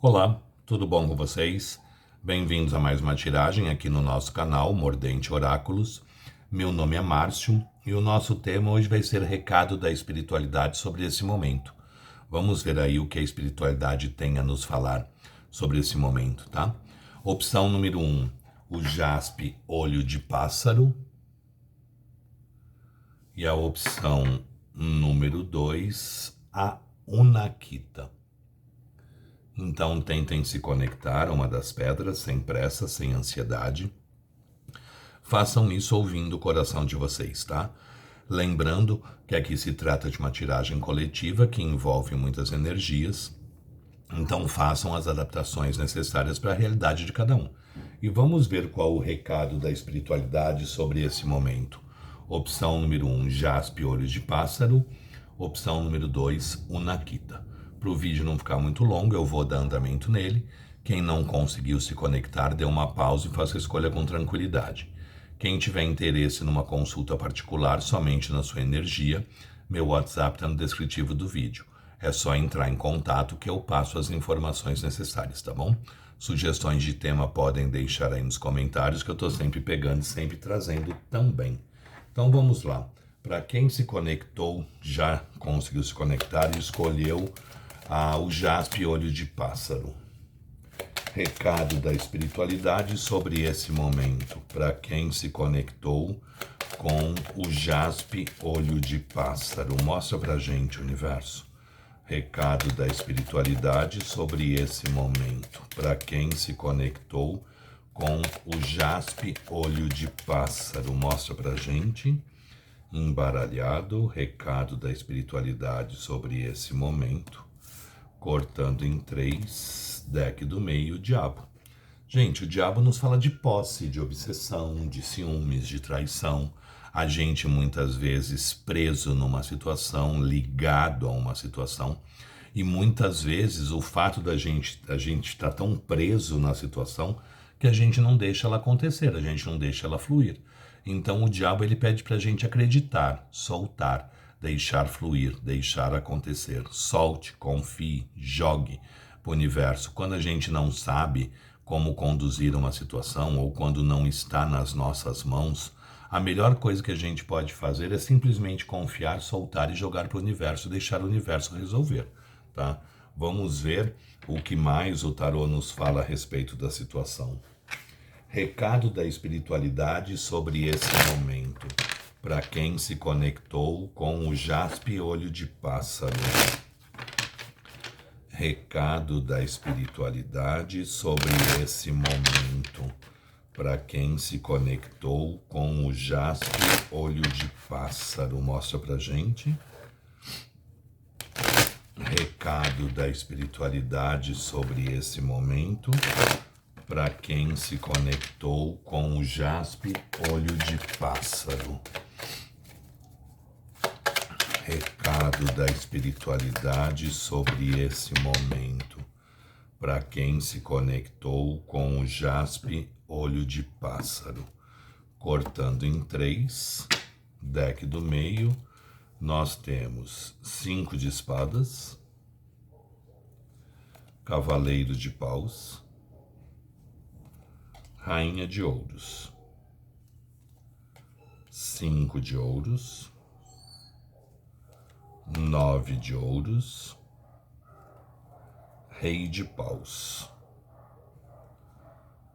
Olá, tudo bom com vocês? Bem-vindos a mais uma tiragem aqui no nosso canal Mordente Oráculos. Meu nome é Márcio e o nosso tema hoje vai ser recado da espiritualidade sobre esse momento. Vamos ver aí o que a espiritualidade tem a nos falar sobre esse momento, tá? Opção número 1, o jaspe olho de pássaro. E a opção número 2, a Unakita. Então tentem se conectar a uma das pedras, sem pressa, sem ansiedade. Façam isso ouvindo o coração de vocês, tá? Lembrando que aqui se trata de uma tiragem coletiva que envolve muitas energias. Então façam as adaptações necessárias para a realidade de cada um. E vamos ver qual o recado da espiritualidade sobre esse momento. Opção número 1, jaspe olho de pássaro. Opção número 2, Unakita. Para o vídeo não ficar muito longo, eu vou dar andamento nele. Quem não conseguiu se conectar, dê uma pausa e faça a escolha com tranquilidade. Quem tiver interesse numa consulta particular somente na sua energia, meu WhatsApp está no descritivo do vídeo. É só entrar em contato que eu passo as informações necessárias, tá bom? Sugestões de tema podem deixar aí nos comentários que eu estou sempre pegando e sempre trazendo também. Então vamos lá. Para quem se conectou, já conseguiu se conectar e escolheu o jaspe olho de pássaro. Recado da espiritualidade sobre esse momento. Para quem se conectou com o jaspe olho de pássaro. Mostra pra gente, universo. Recado da espiritualidade sobre esse momento. Para quem se conectou com o jaspe olho de pássaro. Mostra pra gente. Embaralhado. Recado da espiritualidade sobre esse momento. Cortando em 3, deck do meio, o diabo. Gente, o diabo nos fala de posse, de obsessão, de ciúmes, de traição. A gente muitas vezes preso numa situação, ligado a uma situação. E muitas vezes o fato da gente estar tão preso na situação que a gente não deixa ela acontecer, a gente não deixa ela fluir. Então o diabo ele pede para a gente acreditar, soltar, deixar fluir, deixar acontecer. Solte, confie, jogue para o universo. Quando a gente não sabe como conduzir uma situação ou quando não está nas nossas mãos, a melhor coisa que a gente pode fazer é simplesmente confiar, soltar e jogar para o universo, deixar o universo resolver, tá? Vamos ver o que mais o tarô nos fala a respeito da situação. Recado da espiritualidade sobre esse momento. Para quem se conectou com o jaspe olho de pássaro. Recado da espiritualidade sobre esse momento. Para quem se conectou com o jaspe olho de pássaro. Mostra pra gente. Recado da espiritualidade sobre esse momento. Para quem se conectou com o jaspe olho de pássaro. Recado da espiritualidade sobre esse momento. Para quem se conectou com o jaspe olho de pássaro. Cortando em 3, deck do meio, nós temos 5 de espadas, cavaleiro de paus, rainha de ouros, 5 de ouros, 9 de ouros, rei de paus.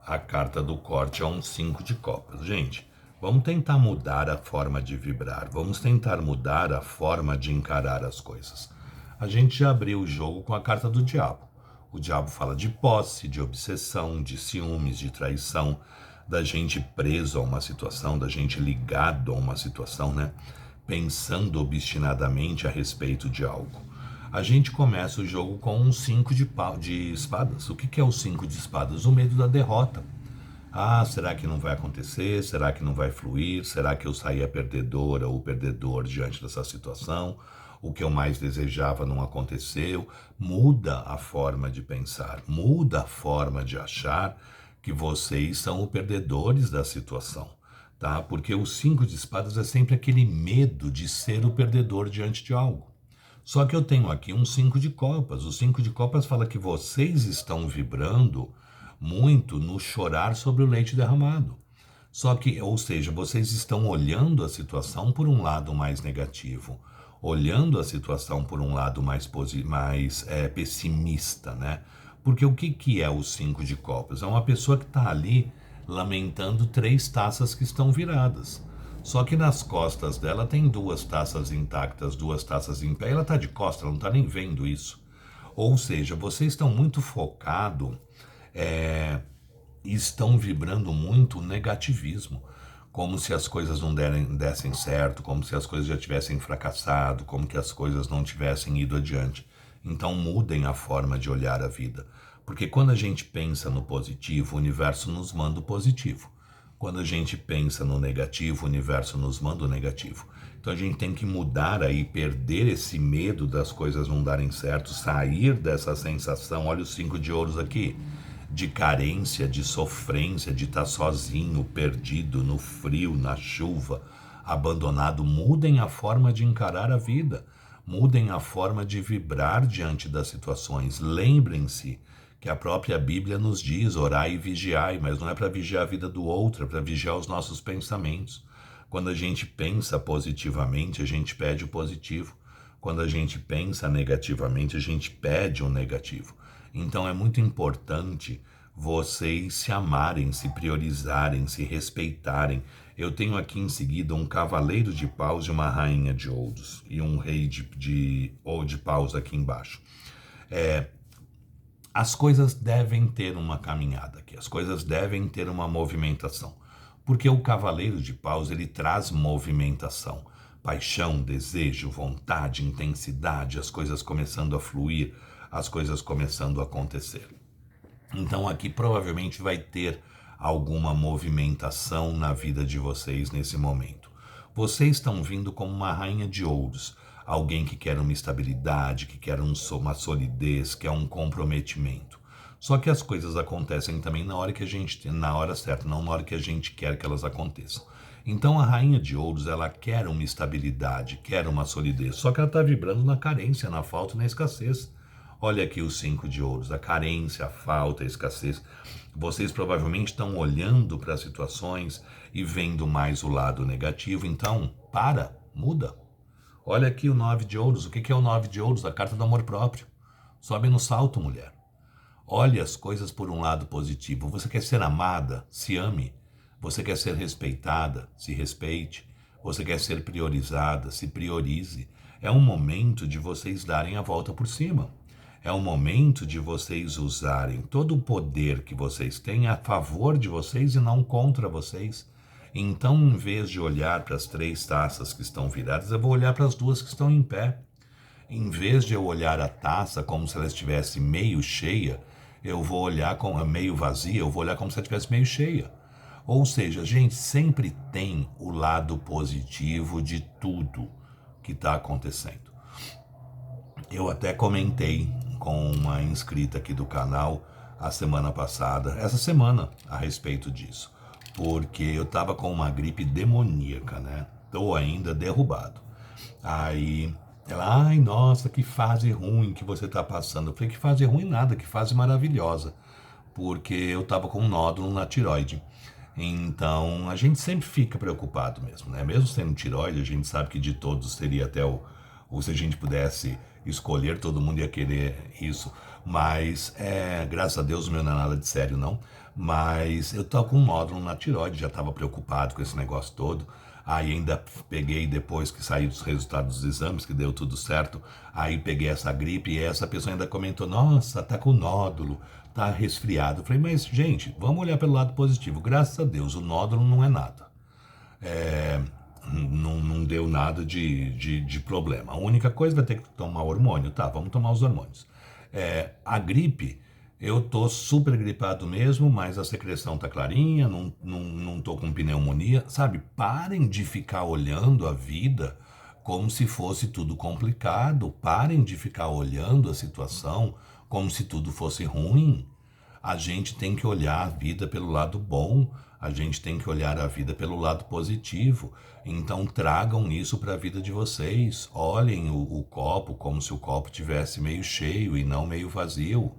A carta do corte é um 5 de copas. Gente, vamos tentar mudar a forma de vibrar. Vamos tentar mudar a forma de encarar as coisas. A gente já abriu o jogo com a carta do diabo. O diabo fala de posse, de obsessão, de ciúmes, de traição, da gente preso a uma situação, da gente ligado a uma situação, né? Pensando obstinadamente a respeito de algo. A gente começa o jogo com um 5 de espadas. O que é o 5 de espadas? O medo da derrota. Será que não vai acontecer? Será que não vai fluir? Será que eu saí a perdedora ou perdedor diante dessa situação? O que eu mais desejava não aconteceu? Muda a forma de pensar, muda a forma de achar que vocês são os perdedores da situação. Tá? Porque o 5 de espadas é sempre aquele medo de ser o perdedor diante de algo. Só que eu tenho aqui um 5 de copas. O 5 de copas fala que vocês estão vibrando muito no chorar sobre o leite derramado. Só que, ou seja, vocês estão olhando a situação por um lado mais negativo, olhando a situação por um lado mais pessimista, né? Porque o que é o 5 de copas? É uma pessoa que está ali lamentando 3 taças que estão viradas. Só que nas costas dela tem 2 taças intactas, 2 taças em pé, e ela está de costas, ela não está nem vendo isso. Ou seja, vocês estão muito focados e estão vibrando muito o negativismo, como se as coisas não dessem certo, como se as coisas já tivessem fracassado, como que as coisas não tivessem ido adiante. Então mudem a forma de olhar a vida, porque quando a gente pensa no positivo, o universo nos manda o positivo. Quando a gente pensa no negativo, o universo nos manda o negativo. Então a gente tem que mudar aí, perder esse medo das coisas não darem certo, sair dessa sensação, olha os 5 de ouros aqui, de carência, de sofrência, de estar sozinho, perdido, no frio, na chuva, abandonado. Mudem a forma de encarar a vida, mudem a forma de vibrar diante das situações. Lembrem-se que a própria Bíblia nos diz orai e vigiai, mas não é para vigiar a vida do outro, é para vigiar os nossos pensamentos. Quando a gente pensa positivamente, a gente pede o positivo. Quando a gente pensa negativamente, a gente pede o negativo. Então é muito importante vocês se amarem, se priorizarem, se respeitarem. Eu tenho aqui em seguida um cavaleiro de paus e uma rainha de ouros e um rei de paus aqui embaixo. As coisas devem ter uma caminhada aqui, as coisas devem ter uma movimentação, porque o cavaleiro de paus ele traz movimentação, paixão, desejo, vontade, intensidade, as coisas começando a fluir, as coisas começando a acontecer. Então aqui provavelmente vai ter alguma movimentação na vida de vocês nesse momento. Vocês estão vindo como uma rainha de ouros, alguém que quer uma estabilidade, que quer uma solidez, que quer um comprometimento. Só que as coisas acontecem também na hora certa, não na hora que a gente quer que elas aconteçam. Então a rainha de ouros, ela quer uma estabilidade, quer uma solidez, só que ela está vibrando na carência, na falta e na escassez. Olha aqui os 5 de ouros, a carência, a falta, a escassez. Vocês provavelmente estão olhando para as situações e vendo mais o lado negativo, então muda. Olha aqui o 9 de ouros, o que é o 9 de ouros? A carta do amor próprio. Sobe no salto, mulher. Olhe as coisas por um lado positivo. Você quer ser amada? Se ame. Você quer ser respeitada? Se respeite. Você quer ser priorizada? Se priorize. É um momento de vocês darem a volta por cima. É um momento de vocês usarem todo o poder que vocês têm a favor de vocês e não contra vocês. Então, em vez de olhar para as 3 taças que estão viradas, eu vou olhar para as 2 que estão em pé. Em vez de eu olhar a taça como se ela estivesse meio cheia, eu vou olhar como meio vazia, eu vou olhar como se ela estivesse meio cheia. Ou seja, a gente sempre tem o lado positivo de tudo que está acontecendo. Eu até comentei com uma inscrita aqui do canal essa semana, a respeito disso. Porque eu estava com uma gripe demoníaca, né? Tô ainda derrubado. Aí ela, ai, nossa, que fase ruim que você tá passando. Eu falei, que fase ruim nada, que fase maravilhosa. Porque eu tava com um nódulo na tireoide. Então, a gente sempre fica preocupado mesmo, né? Mesmo sendo tireoide, a gente sabe que de todos seria até ou se a gente pudesse escolher, todo mundo ia querer isso. Mas, graças a Deus, o meu não é nada de sério, não. Mas eu tô com um nódulo na tireoide, já estava preocupado com esse negócio todo. Aí ainda peguei, depois que saiu os resultados dos exames, que deu tudo certo, aí peguei essa gripe e essa pessoa ainda comentou, nossa, tá com nódulo, tá resfriado. Eu falei, mas gente, vamos olhar pelo lado positivo. Graças a Deus, o nódulo não é nada. Não deu nada de problema. A única coisa vai ter que tomar hormônio. Tá, vamos tomar os hormônios. A gripe, eu tô super gripado mesmo, mas a secreção tá clarinha, não tô com pneumonia. Sabe, parem de ficar olhando a vida como se fosse tudo complicado. Parem de ficar olhando a situação como se tudo fosse ruim. A gente tem que olhar a vida pelo lado bom, a gente tem que olhar a vida pelo lado positivo. Então tragam isso para a vida de vocês. Olhem o copo como se o copo tivesse meio cheio e não meio vazio.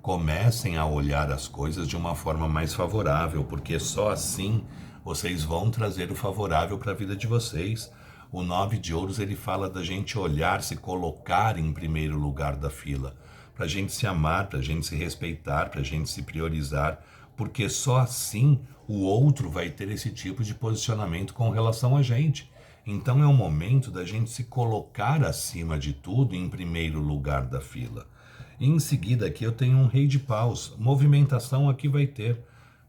Comecem a olhar as coisas de uma forma mais favorável, porque só assim vocês vão trazer o favorável para a vida de vocês. O 9 de ouros, ele fala da gente olhar, se colocar em primeiro lugar da fila, para a gente se amar, para a gente se respeitar, para a gente se priorizar, porque só assim o outro vai ter esse tipo de posicionamento com relação a gente. Então é o momento da gente se colocar acima de tudo em primeiro lugar da fila. E em seguida aqui eu tenho um rei de paus. Movimentação aqui vai ter.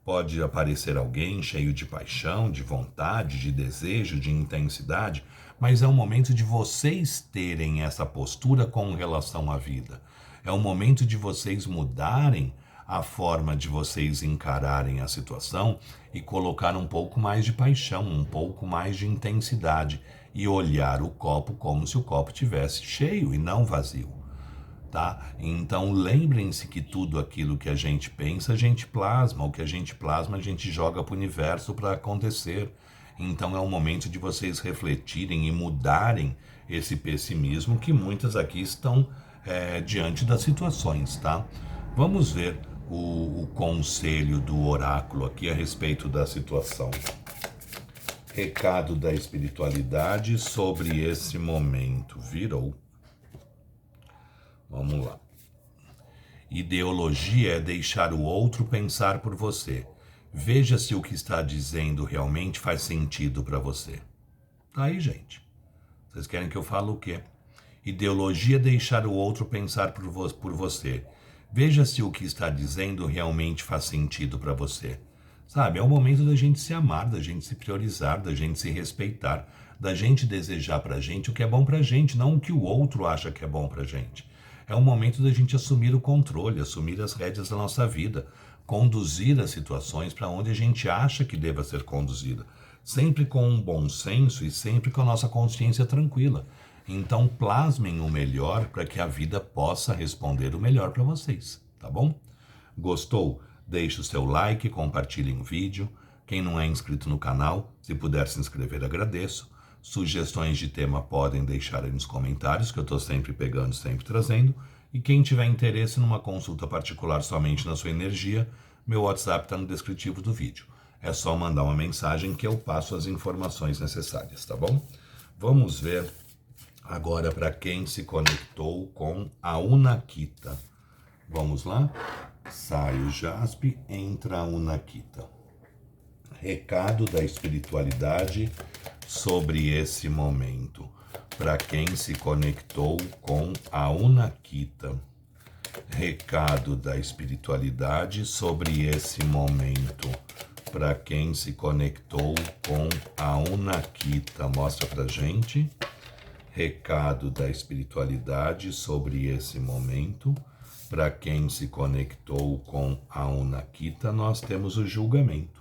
Pode aparecer alguém cheio de paixão, de vontade, de desejo, de intensidade, mas é o momento de vocês terem essa postura com relação à vida. É o momento de vocês mudarem a forma de vocês encararem a situação e colocar um pouco mais de paixão, um pouco mais de intensidade e olhar o copo como se o copo tivesse cheio e não vazio. Tá? Então lembrem-se que tudo aquilo que a gente pensa, a gente plasma. O que a gente plasma, a gente joga para o universo para acontecer. Então é um momento de vocês refletirem e mudarem esse pessimismo que muitas aqui estão diante das situações, tá? Vamos ver o conselho do oráculo aqui a respeito da situação. Recado da espiritualidade sobre esse momento. Virou. Vamos lá. Ideologia é deixar o outro pensar por você. Veja se o que está dizendo realmente faz sentido para você. Tá aí, gente. Vocês querem que eu fale o quê? Ideologia é deixar o outro pensar por você. Veja se o que está dizendo realmente faz sentido para você. Sabe, é o momento da gente se amar, da gente se priorizar, da gente se respeitar, da gente desejar pra gente o que é bom pra gente, não o que o outro acha que é bom pra gente. É o momento da gente assumir o controle, assumir as rédeas da nossa vida, conduzir as situações para onde a gente acha que deva ser conduzida, sempre com um bom senso e sempre com a nossa consciência tranquila. Então plasmem o melhor para que a vida possa responder o melhor para vocês, tá bom? Gostou? Deixe o seu like, compartilhe o vídeo. Quem não é inscrito no canal, se puder se inscrever, agradeço. Sugestões de tema podem deixar aí nos comentários, que eu estou sempre pegando, sempre trazendo. E quem tiver interesse numa consulta particular somente na sua energia, meu WhatsApp está no descritivo do vídeo. É só mandar uma mensagem que eu passo as informações necessárias, tá bom? Vamos ver agora para quem se conectou com a Unakita. Vamos lá? Sai o jaspe, entra a Unakita. Recado da espiritualidade sobre esse momento, para quem se conectou com a Unakita. Recado da espiritualidade sobre esse momento, para quem se conectou com a Unakita. Mostra pra gente. Recado da espiritualidade sobre esse momento, para quem se conectou com a Unakita. Nós temos o julgamento.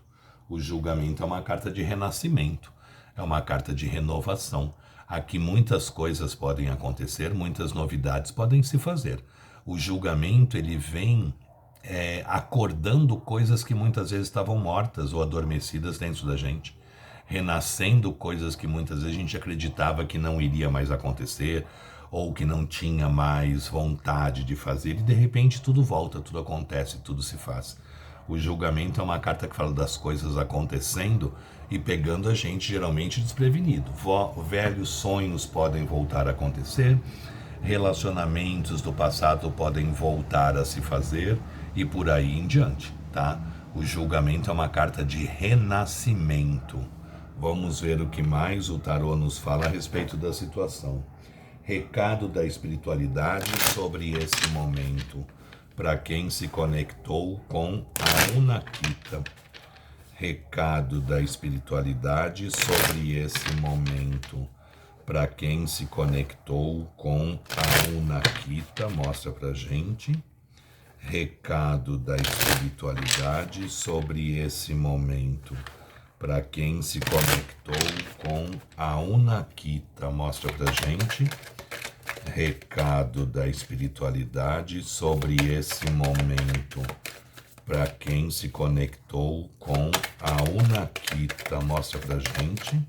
O julgamento é uma carta de renascimento, é uma carta de renovação. Aqui muitas coisas podem acontecer, muitas novidades podem se fazer. O julgamento, ele vem acordando coisas que muitas vezes estavam mortas ou adormecidas dentro da gente, renascendo coisas que muitas vezes a gente acreditava que não iria mais acontecer ou que não tinha mais vontade de fazer, e de repente tudo volta, tudo acontece, tudo se faz. O julgamento é uma carta que fala das coisas acontecendo e pegando a gente geralmente desprevenido. Velhos sonhos podem voltar a acontecer, relacionamentos do passado podem voltar a se fazer e por aí em diante, tá? O julgamento é uma carta de renascimento. Vamos ver o que mais o tarô nos fala a respeito da situação. Recado da espiritualidade sobre esse momento, para quem se conectou com a Unakita. Recado da espiritualidade sobre esse momento, para quem se conectou com a Unakita. Mostra pra gente. Recado da espiritualidade sobre esse momento, para quem se conectou com a Unakita. Mostra pra gente. Recado da espiritualidade sobre esse momento, para quem se conectou com a Unakita. Mostra pra gente.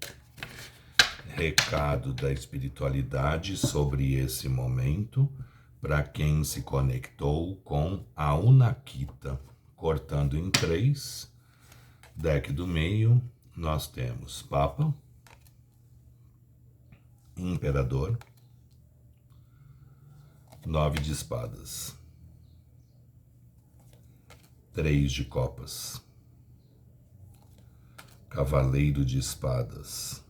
Recado da espiritualidade sobre esse momento para quem se conectou com a Unakita. Cortando em 3, deck do meio, nós temos Papa, Imperador, 9 de espadas, 3 de copas, Cavaleiro de espadas,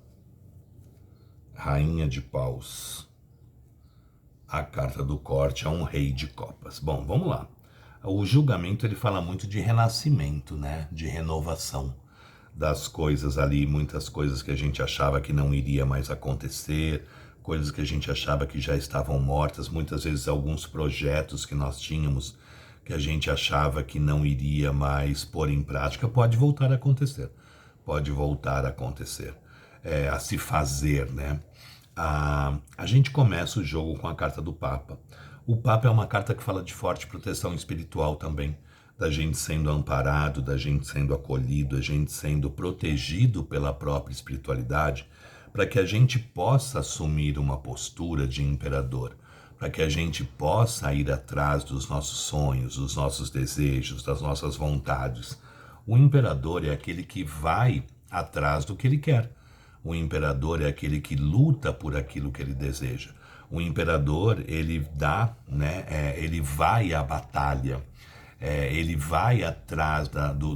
Rainha de paus. A carta do corte é um rei de copas. Bom, vamos lá. O julgamento, ele fala muito de renascimento, né? De renovação das coisas ali, muitas coisas que a gente achava que não iria mais acontecer, coisas que a gente achava que já estavam mortas, muitas vezes alguns projetos que nós tínhamos que a gente achava que não iria mais pôr em prática, pode voltar a acontecer. Pode voltar a acontecer, a se fazer, né? A gente começa o jogo com a carta do Papa. O Papa é uma carta que fala de forte proteção espiritual também, da gente sendo amparado, da gente sendo acolhido, a gente sendo protegido pela própria espiritualidade, para que a gente possa assumir uma postura de imperador, para que a gente possa ir atrás dos nossos sonhos, dos nossos desejos, das nossas vontades. O imperador é aquele que vai atrás do que ele quer. O imperador é aquele que luta por aquilo que ele deseja. O imperador, ele dá, né, ele vai à batalha, ele vai atrás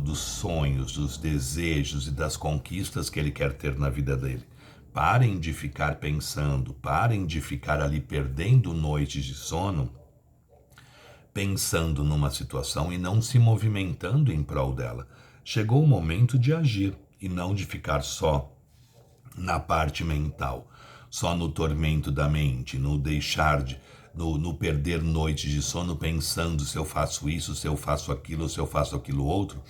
dos sonhos, dos desejos e das conquistas que ele quer ter na vida dele. Parem de ficar pensando, parem de ficar ali perdendo noites de sono, pensando numa situação e não se movimentando em prol dela. Chegou o momento de agir e não de ficar só na parte mental, só no tormento da mente, no deixar no perder noites de sono pensando se eu faço isso, se eu faço aquilo, se eu faço aquilo outro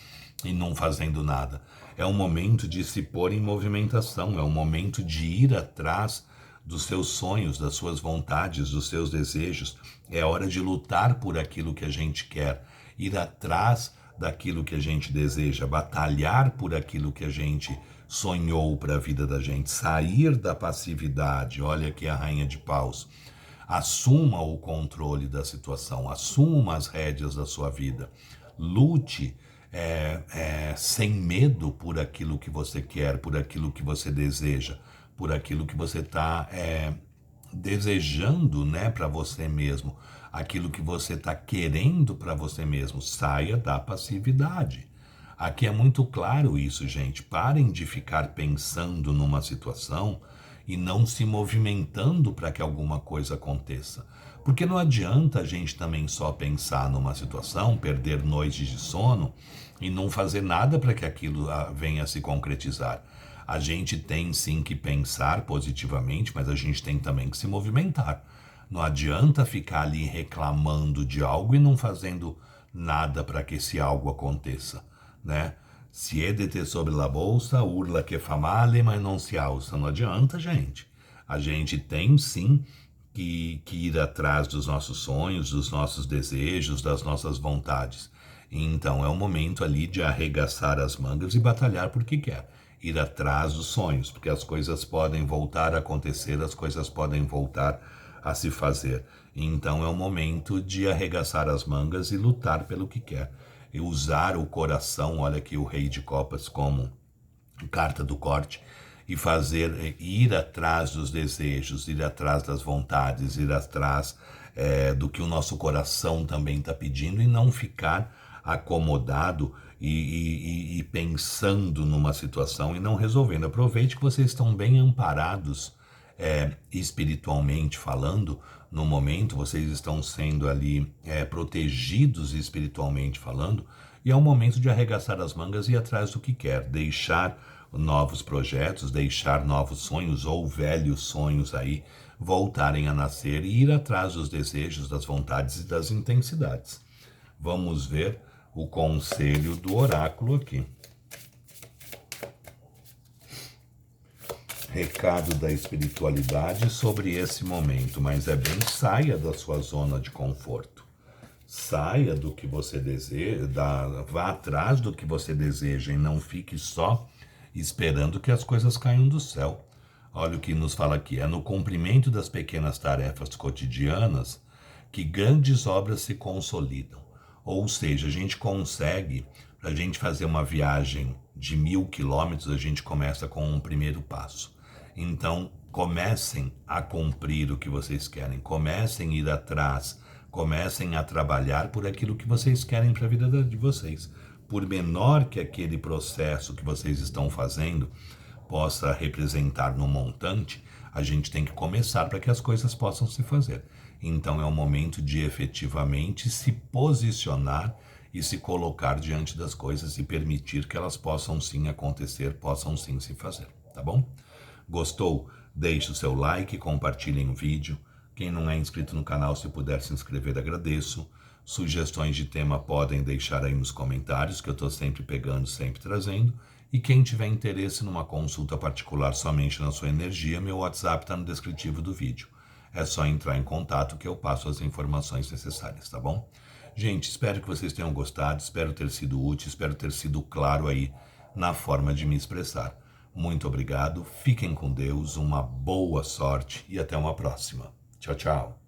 e não fazendo nada. É um momento de se pôr em movimentação, é um momento de ir atrás dos seus sonhos, das suas vontades, dos seus desejos. É hora de lutar por aquilo que a gente quer, ir atrás daquilo que a gente deseja, batalhar por aquilo que a gente sonhou para a vida da gente, sair da passividade. Olha aqui a Rainha de paus. Assuma o controle da situação, assuma as rédeas da sua vida, lute sem medo por aquilo que você quer, por aquilo que você deseja, por aquilo que você está desejando, né, para você mesmo, aquilo que você está querendo para você mesmo. Saia da passividade. Aqui é muito claro isso, gente. Parem de ficar pensando numa situação e não se movimentando para que alguma coisa aconteça. Porque não adianta a gente também só pensar numa situação, perder noites de sono e não fazer nada para que aquilo venha a se concretizar. A gente tem sim que pensar positivamente, mas a gente tem também que se movimentar. Não adianta ficar ali reclamando de algo e não fazendo nada para que esse algo aconteça, né? Siedete sobre la bolsa, urla que fa male, mas não se alça. Não adianta, gente. A gente tem sim que ir atrás dos nossos sonhos, dos nossos desejos, das nossas vontades. Então é o momento ali de arregaçar as mangas e batalhar por que quer. Ir atrás dos sonhos, porque as coisas podem voltar a acontecer, as coisas podem voltar a se fazer. Então é o momento de arregaçar as mangas e lutar pelo que quer. E usar o coração, olha aqui o Rei de Copas como carta do corte, e ir atrás dos desejos, ir atrás das vontades, ir atrás do que o nosso coração também está pedindo e não ficar acomodado e pensando numa situação e não resolvendo. Aproveite que vocês estão bem amparados espiritualmente falando. No momento vocês estão sendo ali protegidos espiritualmente falando, e é o momento de arregaçar as mangas e ir atrás do que quer, deixar novos projetos, deixar novos sonhos ou velhos sonhos aí voltarem a nascer e ir atrás dos desejos, das vontades e das intensidades. Vamos ver o conselho do oráculo aqui. Recado da espiritualidade sobre esse momento, mas é bem saia da sua zona de conforto. saia do que você deseja, vá atrás do que você deseja e não fique só esperando que as coisas caiam do céu. Olha o que nos fala aqui, é no cumprimento das pequenas tarefas cotidianas que grandes obras se consolidam. Ou seja, a gente consegue, para a gente fazer uma viagem de 1.000 quilômetros, a gente começa com um primeiro passo. Então, comecem a cumprir o que vocês querem, comecem a ir atrás, comecem a trabalhar por aquilo que vocês querem para a vida de vocês. Por menor que aquele processo que vocês estão fazendo possa representar no montante, a gente tem que começar para que as coisas possam se fazer. Então é o momento de efetivamente se posicionar e se colocar diante das coisas e permitir que elas possam sim acontecer, possam sim se fazer, tá bom? Gostou? Deixe o seu like, compartilhem o vídeo. Quem não é inscrito no canal, se puder se inscrever, agradeço. Sugestões de tema podem deixar aí nos comentários, que eu estou sempre pegando, sempre trazendo. E quem tiver interesse numa consulta particular somente na sua energia, meu WhatsApp está no descritivo do vídeo. É só entrar em contato que eu passo as informações necessárias, tá bom? Gente, espero que vocês tenham gostado, espero ter sido útil, espero ter sido claro aí na forma de me expressar. Muito obrigado, fiquem com Deus, uma boa sorte e até uma próxima. Tchau, tchau.